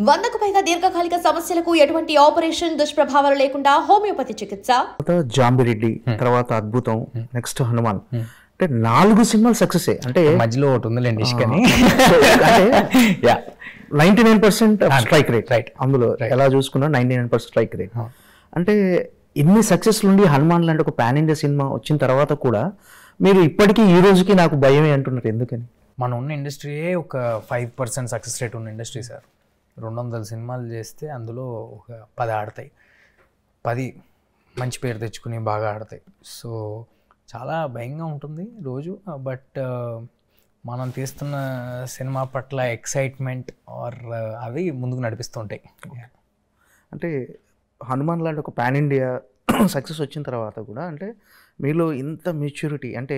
100కు పైగా దీర్ఘకాలిక సమస్యలకు ఎటువంటి ఆపరేషన్ దుష్ప్రభావాలు లేకుండా హోమియోపతి చికిత్స. జాంబిరెడ్డి, తర్వాత అద్భుతం, నెక్స్ట్ హనుమాన్. అంటే 4 సినిమాలు సక్సెస్. అంటే మధ్యలో ఒకటి ఉందిలేండి ఇష్కని. 99% స్ట్రైక్ రేట్ రైట్. అందులో ఎలా చూసుకున్నా 99% స్ట్రైక్ రేట్. అంటే ఇన్ని సక్సెస్ నుండి హనుమాన్ లాంటి ఒక పాన్ ఇండియా సినిమా వచ్చిన తర్వాత కూడా మీరు ఇప్పటికీ ఈ రోజుకి నాకు భయమే అంటున్నారు. ఎందుకని? మన ఉన్న ఇండస్ట్రీయే ఒక 5% సక్సెస్ రేట్ ఉన్న ఇండస్ట్రీ సార్. 200 సినిమాలు చేస్తే అందులో ఒక 10 ఆడతాయి, 10 మంచి పేరు తెచ్చుకుని బాగా ఆడతాయి. సో చాలా భయంగా ఉంటుంది రోజు. బట్ మనం తీస్తున్న సినిమా పట్ల ఎక్సైట్మెంట్ ఆర్ అవి ముందుకు నడిపిస్తుంటాయి. అంటే హనుమాన్ లాంటి ఒక పాన్ ఇండియా సక్సెస్ వచ్చిన తర్వాత కూడా అంటే మీలో ఇంత మెచ్యూరిటీ, అంటే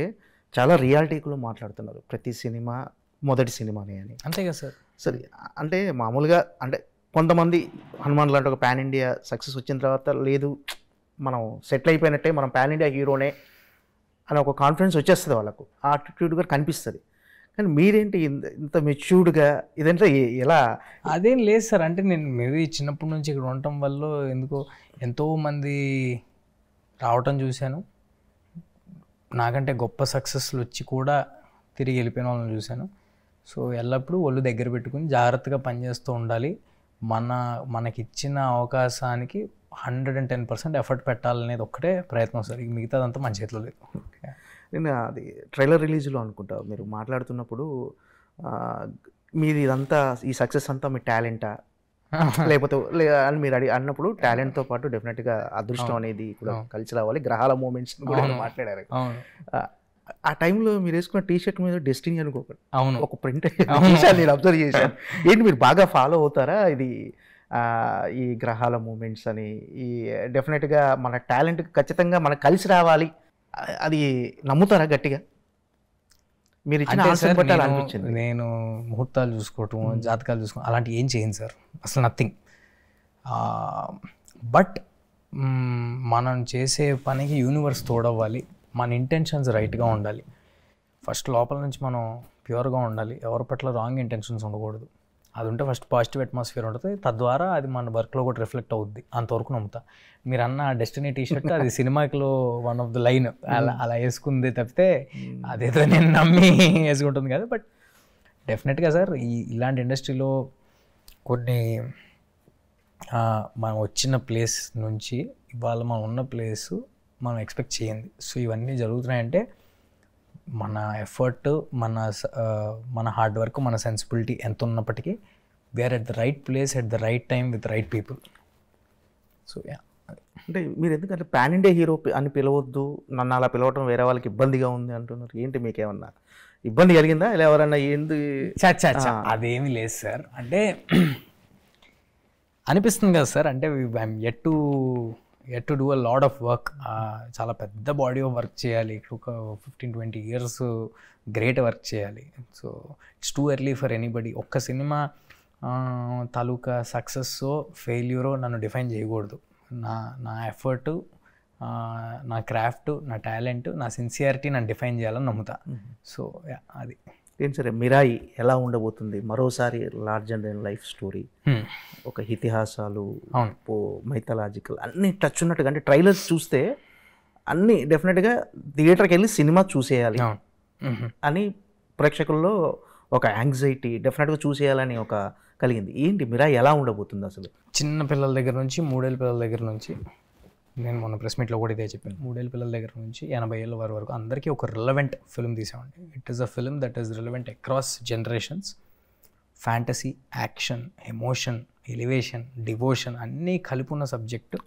చాలా రియాలిటీలో మాట్లాడుతున్నారు. ప్రతి సినిమా మొదటి సినిమానే అని. అంతే కదా సార్. సరే, అంటే మామూలుగా అంటే కొంతమంది హనుమాన్ లాంటి ఒక పాన్ ఇండియా సక్సెస్ వచ్చిన తర్వాత లేదు మనం సెటిల్ అయిపోయినట్టే, మనం పాన్ ఇండియా హీరోనే అని ఒక కాన్ఫిడెన్స్ వచ్చేస్తుంది వాళ్ళకు, ఆ యాటిట్యూడ్గా కనిపిస్తుంది. కానీ మీరేంటి ఇంత మెచ్యూర్డ్గా ఇదంటే ఎలా? అదేం లేదు సార్. అంటే నేను మేబీ చిన్నప్పటి నుంచి ఇక్కడ ఉండటం వల్ల ఎందుకో ఎంతోమంది రావటం చూశాను. నాకంటే గొప్ప సక్సెస్లు వచ్చి కూడా తిరిగి వెళ్ళిపోయిన వాళ్ళని చూశాను. సో ఎల్లప్పుడూ ఒళ్ళు దగ్గర పెట్టుకుని జాగ్రత్తగా పనిచేస్తూ ఉండాలి. మనకిచ్చిన అవకాశానికి 110% ఎఫర్ట్ పెట్టాలనేది ఒక్కటే ప్రయత్నం సార్. మిగతాదంతా మన చేతిలో లేదు. నేను అది ట్రైలర్ రిలీజ్లో అనుకుంటా మీరు మాట్లాడుతున్నప్పుడు మీది ఇదంతా ఈ సక్సెస్ అంతా మీ టాలెంటా లేకపోతే అని మీరు అన్నప్పుడు టాలెంట్తో పాటు డెఫినెట్గా అదృష్టం అనేది కూడా కలిసి రావాలి, గ్రహాల మూమెంట్స్ కూడా మాట్లాడారు. ఆ టైంలో మీరు వేసుకున్న టీషర్ట్ మీద డెస్టినీ అనుకోకండి, అవును ఒక ప్రింట్ నేను అబ్జర్వ్ చేశాను. ఏంటి మీరు బాగా ఫాలో అవుతారా ఇది ఈ గ్రహాల మూమెంట్స్ అని? ఈ డెఫినెట్గా మన టాలెంట్ ఖచ్చితంగా మనకు కలిసి రావాలి, అది నమ్ముతారా గట్టిగా? మీరు ఇచ్చిన ఆన్సర్ బట్టి అలా అనిపించింది. నేను ముహూర్తాలు చూసుకోవటం, జాతకాలు చూసుకోవడం అలాంటివి ఏం చేయను సార్, అసలు నథింగ్. బట్ మనం చేసే పనికి యూనివర్స్ తోడవ్వాలి, మన ఇంటెన్షన్స్ రైట్గా ఉండాలి. ఫస్ట్ లోపల నుంచి మనం ప్యూర్గా ఉండాలి, ఎవరి పట్ల రాంగ్ ఇంటెన్షన్స్ ఉండకూడదు. అది ఉంటే ఫస్ట్ పాజిటివ్ అట్మాస్ఫియర్ ఉంటుంది, తద్వారా అది మన వర్క్లో కూడా రిఫ్లెక్ట్ అవుద్ది. అంతవరకు నమ్ముతా. మీరు అన్న డెస్టినీ టీషర్ట్ అది సినిమాలో వన్ ఆఫ్ ద లైన్ అలా వేసుకుంది తప్పితే అదేదో నేను నమ్మి వేసుకుంటుంది కదా. బట్ డెఫినెట్గా సార్ ఇలాంటి ఇండస్ట్రీలో కొన్ని మనం వచ్చిన ప్లేస్ నుంచి ఇవాళ మనం ఉన్న ప్లేసు మనం ఎక్స్పెక్ట్ చేయండి. సో ఇవన్నీ జరుగుతున్నాయంటే మన ఎఫర్ట్, మన హార్డ్ వర్క్, మన సెన్సిబిలిటీ ఎంత ఉన్నప్పటికీ we are at the right place at the right time with right people. So అంటే మీరు ఎందుకంటే పాన్ ఇండియా హీరో అని పిలవద్దు, నన్ను అలా పిలవటం వేరే వాళ్ళకి ఇబ్బందిగా ఉంది అంటున్నారు. ఏంటి మీకేమన్నా ఇబ్బంది కలిగిందా? ఇలా ఎవరన్నా ఏంది? అదేమీ లేదు సార్. అంటే అనిపిస్తుంది కదా సార్, అంటే I'm yet to do a lot of work. చాలా పెద్ద బాడీ ఆఫ్ వర్క్ చేయాలి, ఒక 15-20 years గ్రేట్ వర్క్ చేయాలి. So it's too early for anybody. ఒక్క సినిమా తాలూకా సక్సెస్సో ఫెయిల్యూరో నన్ను డిఫైన్ చేయకూడదు. నా ఎఫర్టు, నా క్రాఫ్ట్, నా టాలెంట్, నా సిన్సియారిటీ నన్ను డిఫైన్ చేయాలని నమ్ముతా. సో అది ఏంటి సరే మిరాయి ఎలా ఉండబోతుంది? మరోసారి లార్జర్ దెన్ లైఫ్ స్టోరీ, ఒక ఇతిహాసాలు, మైథలాజికల్ అన్నీ టచ్ ఉన్నట్టుగా, అంటే ట్రైలర్స్ చూస్తే అన్నీ డెఫినెట్గా థియేటర్కి వెళ్ళి సినిమా చూసేయాలి అని ప్రేక్షకుల్లో ఒక యాంగ్జైటీ, డెఫినెట్గా చూసేయాలని ఒక కలిగింది. ఏంటి మిరాయి ఎలా ఉండబోతుంది అసలు? చిన్న పిల్లల దగ్గర నుంచి 3 ఏళ్ళ పిల్లల దగ్గర నుంచి, నేను మొన్న ప్రెస్ మీట్లో కూడా ఇదే చెప్పాను, 3 ఏళ్ళ పిల్లల దగ్గర నుంచి 80 ఏళ్ళ వారి వరకు అందరికీ ఒక రిలవెంట్ ఫిల్మ్ తీసామండి. It is a film that is relevant across generations. Fantasy, action, emotion, elevation, devotion అన్నీ కలిపి ఉన్న subject.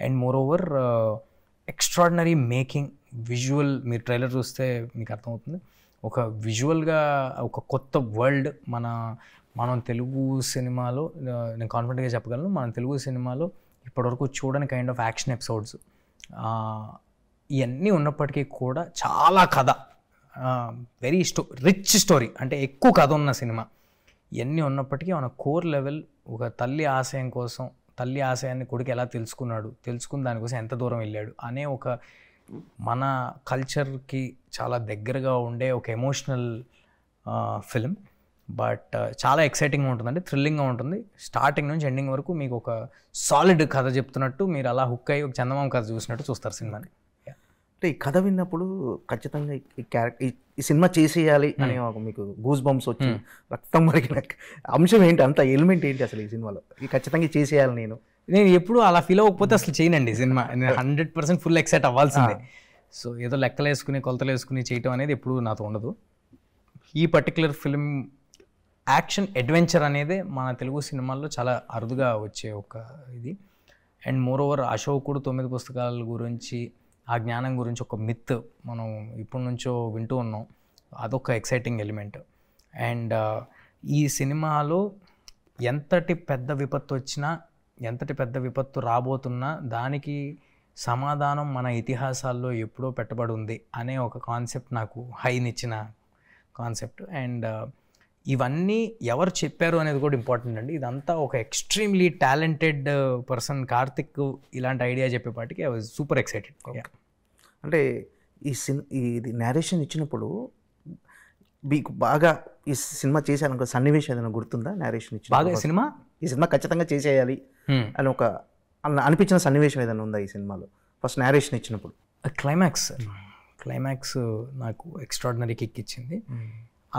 And moreover extraordinary making, visual. మీరు ట్రైలర్ చూస్తే మీకు అర్థమవుతుంది. ఒక విజువల్గా ఒక కొత్త వరల్డ్ మనం తెలుగు సినిమాలో, నేను కాన్ఫిడెంట్గా చెప్పగలను, మన తెలుగు సినిమాలో ఇప్పటివరకు చూడని కైండ్ ఆఫ్ యాక్షన్ ఎపిసోడ్స్ ఇవన్నీ ఉన్నప్పటికీ కూడా చాలా కథ, వెరీ రిచ్ స్టోరీ, అంటే ఎక్కువ కథ ఉన్న సినిమా. ఇవన్నీ ఉన్నప్పటికీ మన కోర్ లెవెల్ ఒక తల్లి ఆశయం కోసం, తల్లి ఆశయాన్ని కొడుకు ఎలా తెలుసుకుని దానికోసం ఎంత దూరం వెళ్ళాడు అనే ఒక మన కల్చర్కి చాలా దగ్గరగా ఉండే ఒక ఎమోషనల్ ఫిలిం. బట్ చాలా ఎక్సైటింగ్గా ఉంటుందండి, థ్రిల్లింగ్గా ఉంటుంది. స్టార్టింగ్ నుంచి ఎండింగ్ వరకు మీకు ఒక సాలిడ్ కథ చెప్తున్నట్టు, మీరు అలా హుక్ అయ్యి ఒక చందమామ కథ చూసినట్టు చూస్తారు సినిమాని. అంటే ఈ కథ విన్నప్పుడు ఖచ్చితంగా ఈ సినిమా చేసేయాలి అని మీకు గూస్ బంప్స్ వచ్చి రక్తం మరిగిన అంశం ఏంటి, అంత ఎలిమెంట్ ఏంటి అసలు ఈ సినిమాలో? ఈ ఖచ్చితంగా చేసేయాలి నేను ఎప్పుడు అలా ఫీల్ అవ్వకపోతే అసలు చేయనండి సినిమా. నేను 100% ఫుల్ ఎక్సైట్ అవ్వాల్సిందే. సో ఏదో లెక్కలు వేసుకుని కొలతలు వేసుకుని చేయటం అనేది ఎప్పుడు నాతో ఉండదు. ఈ పర్టికులర్ ఫిల్మ్ యాక్షన్ అడ్వెంచర్ అనేది మన తెలుగు సినిమాల్లో చాలా అరుదుగా వచ్చే ఒక ఇది. అండ్ మోర్ ఓవర్ అశోకుడు 9 పుస్తకాల గురించి, ఆ జ్ఞానం గురించి ఒక మిత్ మనం ఇప్పటి నుంచో వింటూ ఉన్నాం. అదొక ఎక్సైటింగ్ ఎలిమెంట్. అండ్ ఈ సినిమాలో ఎంతటి పెద్ద విపత్తు వచ్చినా, ఎంతటి పెద్ద విపత్తు రాబోతున్నా దానికి సమాధానం మన ఇతిహాసాల్లో ఎప్పుడో పెట్టబడి ఉంది అనే ఒక కాన్సెప్ట్ నాకు హైనిచ్చిన కాన్సెప్ట్. అండ్ ఇవన్నీ ఎవరు చెప్పారు అనేది కూడా ఇంపార్టెంట్ అండి. ఇదంతా ఒక ఎక్స్ట్రీమ్లీ టాలెంటెడ్ పర్సన్ కార్తిక్ ఇలాంటి ఐడియా చెప్పేపాటికి ఐ వాజ్ సూపర్ ఎక్సైటెడ్. అంటే ఇది నేరేషన్ ఇచ్చినప్పుడు మీకు బాగా ఈ సినిమా చేశాను సన్నివేశం ఏదైనా గుర్తుందా? నేరేషన్ ఇచ్చి బాగా ఈ సినిమా ఖచ్చితంగా చేసేయాలి అని ఒక అనిపించిన సన్నివేశం ఏదైనా ఉందా ఈ సినిమాలో ఫస్ట్ నేరేషన్ ఇచ్చినప్పుడు? క్లైమాక్స్ నాకు ఎక్స్ట్రాడినరీ కిక్ ఇచ్చింది.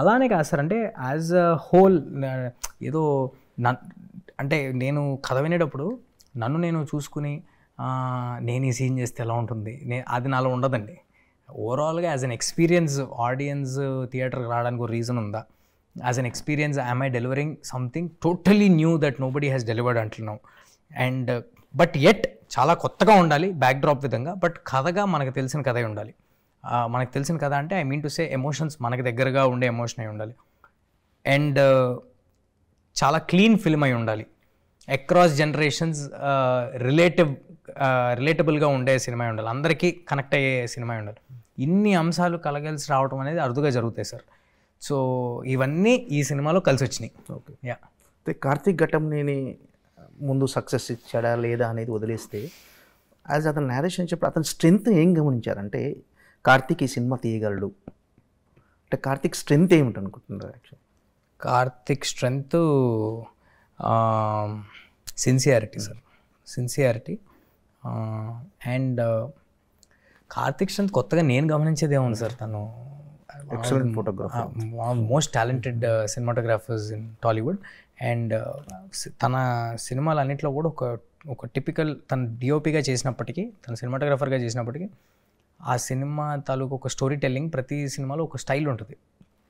అలానే కాదు సార్, అంటే యాజ్ అ హోల్ ఏదో అంటే నేను కథ వినేటప్పుడు నన్ను నేను చూసుకుని నేను ఈ సీన్ చేస్తే ఎలా ఉంటుంది, అది నాలో ఉండదండి. ఓవరాల్గా యాజ్ అన్ ఎక్స్పీరియన్స్ ఆడియన్స్ థియేటర్కి రావడానికి ఒక రీజన్ ఉందా? As an experience I delivering something totally new that nobody has delivered until now. And but at చాలా కొత్తగా ఉండాలి బ్యాక్డ్రాప్ విధంగా, బట్ కథగా మనకు తెలిసిన కథ ఉండాలి. మనకు తెలిసిన కథ అంటే I mean to say emotions మనకి దగ్గరగా ఉండే ఎమోషన్ అయి ఉండాలి. అండ్ చాలా క్లీన్ ఫిల్మ్ అయి ఉండాలి. అక్రాస్ జనరేషన్స్ రిలేటబుల్గా ఉండే సినిమా ఉండాలి, అందరికీ కనెక్ట్ అయ్యే సినిమా ఉండాలి. ఇన్ని అంశాలు కలగలిసి రావడం అనేది అరుదుగా జరుగుతాయి సార్. సో ఇవన్నీ ఈ సినిమాలో కలిసి వచ్చినాయి. Okay, yeah. కార్తీక్ ఘట్టంనేని ముందు సక్సెస్ ఇచ్చాడా లేదా అనేది వదిలేస్తే, యాజ్ అతను నేరేషన్ చెప్పి అతని స్ట్రెంగ్త్ ఏం గమనించారంటే కార్తీక్ ఈ సినిమా తీయగలడు అంటే కార్తీక్ స్ట్రెంగ్త్ ఏమిటి అనుకుంటున్నారు? Actual Karthik strength sincerity sir, sincerity. And Karthik strength కొత్తగా నేను గమనించేది ఏముంది సార్, తను excellent photographer, most talented cinematographers in Tollywood. And తన సినిమాలు అన్నింటిలో కూడా ఒక టిపికల్ తను డిఓపిగా చేసినప్పటికీ, తన సినిమాటోగ్రాఫర్గా చేసినప్పటికీ ఆ సినిమా తాలూకు ఒక స్టోరీ టెల్లింగ్ ప్రతి సినిమాలో ఒక స్టైల్ ఉంటుంది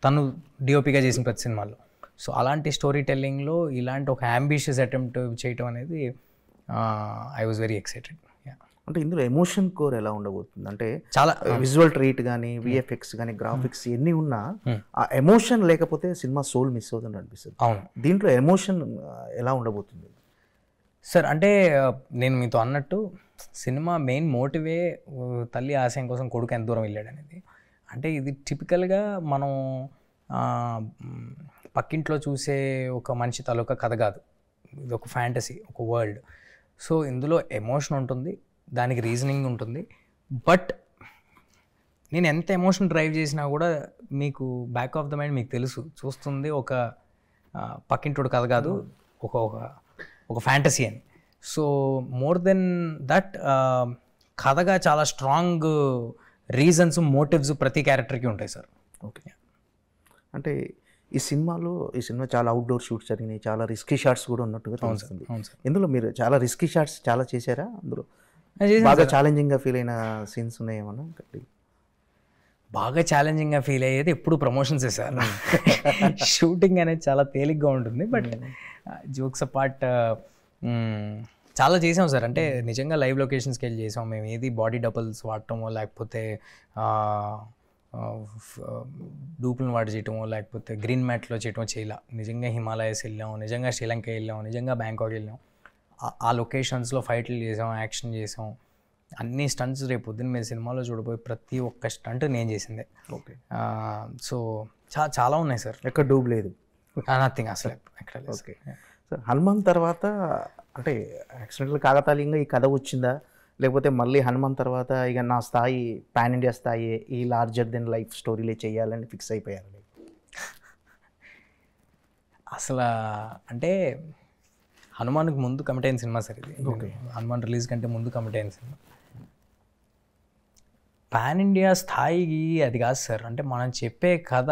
తను డిఓపిగా చేసిన ప్రతి సినిమాలో. సో అలాంటి స్టోరీ టెల్లింగ్లో ఇలాంటి ఒక అంబిషియస్ అటెంప్ట్ చేయటం అనేది ఐ వాజ్ వెరీ ఎక్సైటెడ్. అంటే ఇందులో ఎమోషన్ కోర్ ఎలా ఉండబోతుంది అంటే చాలా విజువల్ ట్రీట్ కానీ విఎఫ్ఎక్స్ కానీ గ్రాఫిక్స్ ఎన్ని ఉన్నా ఆ ఎమోషన్ లేకపోతే సినిమా సోల్ మిస్ అవుతుంది అనిపిస్తుంది. అవును, దీంట్లో ఎమోషన్ ఎలా ఉండబోతుంది సార్? అంటే నేను మీతో అన్నట్టు సినిమా మెయిన్ మోటివే తల్లి ఆశయం కోసం కొడుకు ఎంత దూరం వెళ్ళాడు అనేది. అంటే ఇది టిపికల్గా మనం పక్కింట్లో చూసే ఒక మనిషి తాలూకా కథ కాదు, ఇది ఒక ఫ్యాంటసీ, ఒక వరల్డ్. సో ఇందులో ఎమోషన్ ఉంటుంది, దానికి రీజనింగ్ ఉంటుంది. బట్ నేను ఎంత ఎమోషన్ డ్రైవ్ చేసినా కూడా మీకు బ్యాక్ ఆఫ్ ద మైండ్ మీకు తెలుసు చూస్తుంది ఒక పక్కింటోడు కథ కాదు, ఒక ఫ్యాంటసీ అని. సో మోర్ దెన్ దట్ కథగా చాలా స్ట్రాంగ్ రీజన్స్, మోటివ్స్ ప్రతి క్యారెక్టర్కి ఉంటాయి సార్. ఓకే, అంటే ఈ సినిమా చాలా అవుట్డోర్ షూట్స్ జరిగినాయి, చాలా రిస్కీ షాట్స్ కూడా ఉన్నట్టుగా తెలుస్తుంది. ఇందులో మీరు చాలా రిస్కీ షాట్స్ చాలా చేశారా? అందులో బాగా ఛాలెంజింగ్గా ఫీల్ అయిన సీన్స్ ఉన్నాయి ఏమన్నా? బాగా ఛాలెంజింగ్గా ఫీల్ అయ్యేది ఎప్పుడు ప్రమోషన్స్ సార్. షూటింగ్ అనేది చాలా తేలిగ్గా ఉంటుంది, బట్ జోక్స్ అపార్ట్ చాలా చేసాం సార్. అంటే నిజంగా లైవ్ లొకేషన్స్కి వెళ్ళి చేసాం మేము. ఏది బాడీ డబుల్స్ వాడటమో, లేకపోతే డూపులను వాడి చేయటమో, లేకపోతే గ్రీన్ మ్యాట్లో చేయటమో చేయలే. నిజంగా హిమాలయస్ వెళ్ళాం, నిజంగా శ్రీలంక వెళ్ళాం, నిజంగా బ్యాంకాక్ వెళ్ళాం. ఆ లొకేషన్స్లో ఫైట్లు చేసాం, యాక్షన్ చేసాం, అన్ని స్టంట్స్ రేపు పొద్దున్న మీరు సినిమాలో చూడబోయే ప్రతి ఒక్క స్టంట్ నేను చేసిందే. ఓకే, సో చాలా ఉన్నాయి సార్. ఎక్కడ డూబ్ లేదు, నథింగ్ అసలు ఎక్కడ. ఓకే సార్, హనుమాన్ తర్వాత అంటే యాక్సిడెంటల్ కాకతాళీయంగా ఈ కథ వచ్చిందా, లేకపోతే మళ్ళీ హనుమాన్ తర్వాత ఇక నా స్థాయి పాన్ ఇండియా స్థాయి ఈ లార్జర్ దెన్ లైఫ్ స్టోరీలే చేయాలని ఫిక్స్ అయిపోయారు? అసలు అంటే హనుమాన్కి ముందు కమిట్ అయిన సినిమా సార్ ఇది. హనుమాన్ రిలీజ్ కంటే ముందు కమిట్ అయిన సినిమా. పాన్ ఇండియా స్థాయికి అది కాదు సార్. అంటే మనం చెప్పే కథ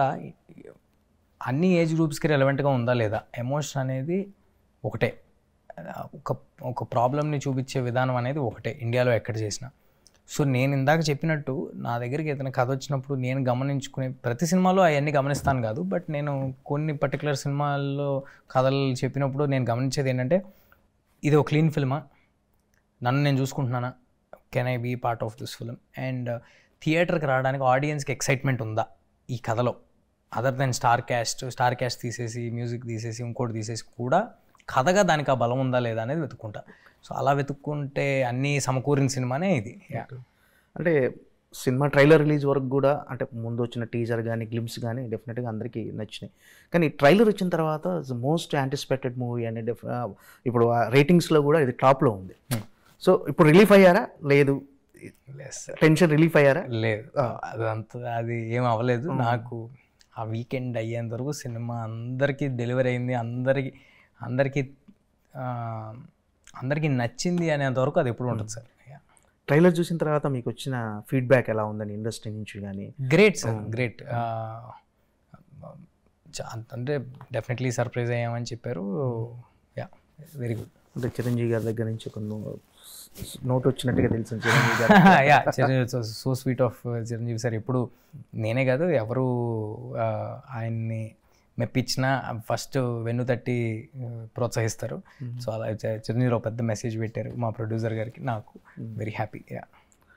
అన్ని ఏజ్ గ్రూప్స్కి రెలవెంట్గా ఉందా లేదా, ఎమోషన్ అనేది ఒకటే, ఒక ప్రాబ్లమ్ని చూపించే విధానం అనేది ఒకటే ఇండియాలో ఎక్కడ చేసినా. సో నేను ఇందాక చెప్పినట్టు నా దగ్గరికి ఏదైనా కథ వచ్చినప్పుడు నేను గమనించుకునే, ప్రతి సినిమాలో అవన్నీ గమనిస్తాను కాదు, బట్ నేను కొన్ని పర్టికులర్ సినిమాల్లో కథలు చెప్పినప్పుడు నేను గమనించేది ఏంటంటే, ఇది ఒక క్లీన్ ఫిల్మా, నన్ను నేను చూసుకుంటున్నానా, can I be part of this film, and థియేటర్కి రావడానికి ఆడియన్స్కి ఎక్సైట్మెంట్ ఉందా ఈ కథలో, అదర్ దెన్ స్టార్ క్యాస్ట్ తీసేసి, మ్యూజిక్ తీసేసి, ఇంకోటి తీసేసి కూడా కథగా దానికి ఆ బలం ఉందా లేదా అనేది వెతుక్కుంటా. సో అలా వెతుక్కుంటే అన్నీ సమకూరిన సినిమానే ఇది. అంటే సినిమా ట్రైలర్ రిలీజ్ వరకు కూడా, అంటే ముందు వచ్చిన టీజర్ కానీ గ్లిమ్స్ కానీ డెఫినెట్గా అందరికీ నచ్చినాయి. కానీ ట్రైలర్ వచ్చిన తర్వాత మోస్ట్ యాంటిసిపేటెడ్ మూవీ అనే ఇప్పుడు రేటింగ్స్లో కూడా ఇది టాప్లో ఉంది. సో ఇప్పుడు రిలీఫ్ అయ్యారా? లేదు. టెన్షన్ రిలీఫ్ అయ్యారా? లేదు, అది ఏం అవ్వలేదు. నాకు ఆ వీకెండ్ అయ్యేంత వరకు సినిమా అందరికీ డెలివరీ అయింది, అందరికీ నచ్చింది అనేంత వరకు అది ఎప్పుడు ఉంటుంది సార్. ట్రైలర్ చూసిన తర్వాత మీకు వచ్చిన ఫీడ్బ్యాక్ ఎలా ఉందని ఇండస్ట్రీ నుంచి కానీ? Great sir, great. అంటే డెఫినెట్లీ సర్ప్రైజ్ అయ్యామని చెప్పారు. Yeah, very good. అంటే చిరంజీవి గారి దగ్గర నుంచి ఒక నోట్ వచ్చినట్టుగా తెలిసిన చిరంజీవి గారు. Yeah, Chiranjeevi so sweet of Chiranjeevi sir. ఎప్పుడు నేనే కాదు, ఎవరు ఆయన్ని మెప్పించినా ఫస్ట్ వెన్ను తట్టి ప్రోత్సహిస్తారు. సో అలా చిరంజీవి పెద్ద మెసేజ్ పెట్టారు మా ప్రొడ్యూసర్ గారికి, నాకు వెరీ హ్యాపీ.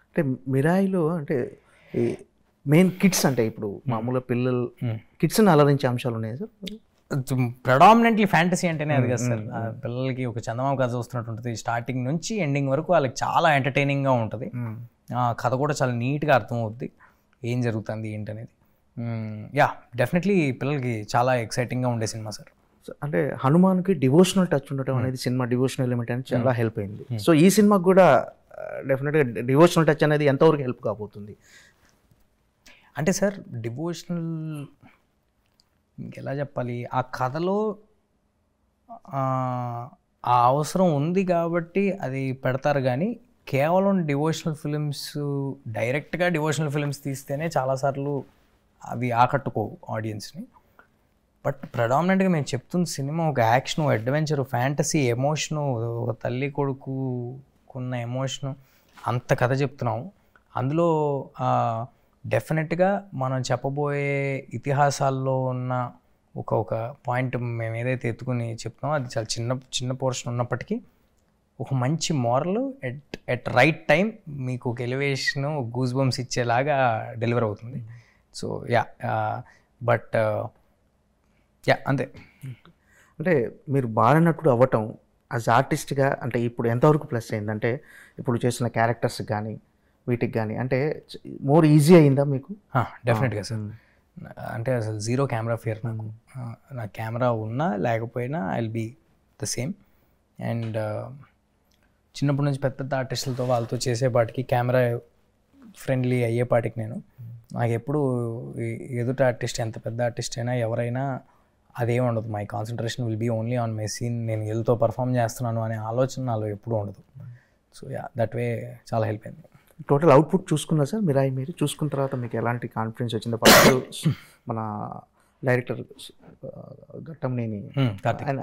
అంటే మిరాయిలో అంటే మెయిన్ కిడ్స్, అంటే ఇప్పుడు మామూలుగా పిల్లలు కిడ్స్ని అలరించే అంశాలు ఉన్నాయి సార్. ప్రెడామినెంట్లీ ఫ్యాంటసీ అంటేనే అది కదా సార్. పిల్లలకి ఒక చందమామ కథ చూస్తున్నట్టు ఉంటుంది, స్టార్టింగ్ నుంచి ఎండింగ్ వరకు వాళ్ళకి చాలా ఎంటర్టైనింగ్గా ఉంటుంది. కథ కూడా చాలా నీట్గా అర్థమవుద్ది ఏం జరుగుతుంది ఏంటనేది. యా, డెఫినెట్లీ పిల్లలకి చాలా ఎక్సైటింగ్గా ఉండే సినిమా సార్. అంటే హనుమాన్కి డివోషనల్ టచ్ ఉండటం అనేది సినిమా డివోషనల్ ఎలిమెంట్ అనేది చాలా హెల్ప్ అయింది. సో ఈ సినిమాకి కూడా డెఫినెట్గా డివోషనల్ టచ్ అనేది ఎంతవరకు హెల్ప్ కాబోతుంది? అంటే సార్ డివోషనల్ ఇంకెలా చెప్పాలి, ఆ కథలో ఆ అవసరం ఉంది కాబట్టి అది పెడతారు. కానీ కేవలం డివోషనల్ ఫిలిమ్స్, డైరెక్ట్గా డివోషనల్ ఫిలిమ్స్ తీస్తేనే చాలాసార్లు అవి ఆకట్టుకోవు ఆడియన్స్ని. బట్ ప్రెడామినెంట్గా మేము చెప్తున్న సినిమా ఒక యాక్షన్, అడ్వెంచరు, ఫ్యాంటసీ, ఎమోషను, ఒక తల్లి కొడుకున్న ఎమోషను, అంత కథ చెప్తున్నాము. అందులో డెఫినెట్గా మనం చెప్పబోయే ఇతిహాసాల్లో ఉన్న ఒక పాయింట్ మేము ఏదైతే ఎత్తుకుని చెప్తున్నామో అది చాలా చిన్న పోర్షన్ ఉన్నప్పటికీ ఒక మంచి మోరల్ ఎట్ రైట్ టైం మీకు ఒక ఎలివేషన్, గూస్ బంప్స్ ఇచ్చేలాగా డెలివర్ అవుతుంది. సో యా, బట్ యా, అంతే. అంటే మీరు బాగా నటుడు అవ్వటం యాజ్ ఆర్టిస్ట్గా అంటే ఇప్పుడు ఎంతవరకు ప్లస్ అయిందంటే, ఇప్పుడు చేసిన క్యారెక్టర్స్ కానీ వీటికి కానీ అంటే మోర్ ఈజీ అయిందా మీకు? డెఫినెట్గా సార్. అంటే అసలు జీరో కెమెరా ఫియర్ నాకు. నా కెమెరా ఉన్నా లేకపోయినా I will be the same. And చిన్నప్పటి నుంచి పెద్ద ఆర్టిస్టులతో వాళ్ళతో చేసేపాటికి కెమెరా ఫ్రెండ్లీ అయ్యేపాటికి నాకు ఎప్పుడు ఎదుటి ఆర్టిస్ట్ ఎంత పెద్ద ఆర్టిస్ట్ అయినా ఎవరైనా అదేం ఉండదు. My concentration will be only on my scene. నేను వీళ్ళతో పర్ఫామ్ చేస్తున్నాను అనే ఆలోచన నాలో ఎప్పుడూ ఉండదు. సో యా, దట్ వే చాలా హెల్ప్ అయింది. టోటల్ అవుట్పుట్ చూసుకున్నా సార్ మిరాయి, మీరు చూసుకున్న తర్వాత మీకు ఎలాంటి కాన్ఫిడెన్స్ వచ్చింది? ఫస్ట్ మన డైరెక్టర్ ఘట్టంనేని ఆయన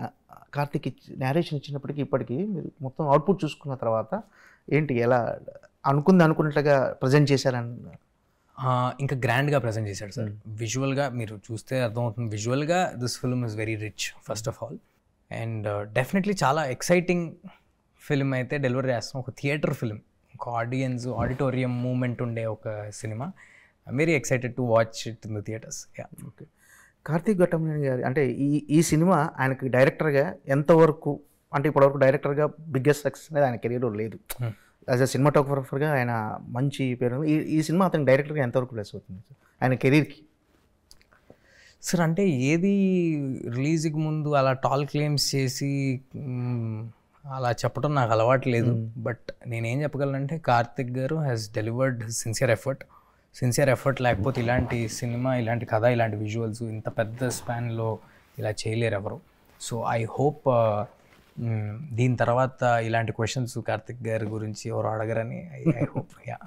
కార్తిక్ నేరేషన్ ఇచ్చినప్పటికీ ఇప్పటికీ మీరు మొత్తం అవుట్పుట్ చూసుకున్న తర్వాత ఏంటి, ఎలా అనుకున్నట్లుగా ప్రజెంట్ చేశారని? ఇంకా గ్రాండ్గా ప్రజెంట్ చేశాడు సార్. విజువల్గా మీరు చూస్తే అర్థమవుతుంది. విజువల్గా this film is very rich first of all. And definitely చాలా ఎక్సైటింగ్ ఫిల్మ్ అయితే డెలివరీ చేస్తాం. ఒక థియేటర్ ఫిల్మ్, ఒక ఆడిటోరియం మూమెంట్ ఉండే ఒక సినిమా. I'm very excited to watch it in the theatres. Yeah, okay. Karthik Ghattamaneni గారి అంటే ఈ సినిమా ఆయనకి డైరెక్టర్గా ఎంతవరకు, అంటే ఇప్పటివరకు డైరెక్టర్గా బిగ్గెస్ట్ సక్సెస్ అనేది ఆయన కెరీర్లో లేదు. యాజ్ అ సినిమాటోగ్రఫర్గా ఆయన మంచి పేరు. ఈ సినిమా అతనికి డైరెక్టర్గా ఎంతవరకు ప్లస్ అవుతుంది ఆయన కెరీర్కి? సార్ అంటే ఏది రిలీజ్కి ముందు అలా టాల్ క్లెయిమ్స్ చేసి అలా చెప్పడం నాకు అలవాటు లేదు. బట్ నేనేం చెప్పగలనంటే కార్తిక్ గారు హ్యాస్ డెలివర్డ్ సిన్సియర్ ఎఫర్ట్ లేకపోతే ఇలాంటి సినిమా, ఇలాంటి కథ, ఇలాంటి విజువల్స్ ఇంత పెద్ద స్పాన్లో ఇలా చేయలేరు ఎవరు. సో ఐ హోప్ దీని తర్వాత ఇలాంటి క్వశ్చన్స్ కార్తిక్ గారి గురించి ఎవరు అడగరని ఐ హోప్. యా.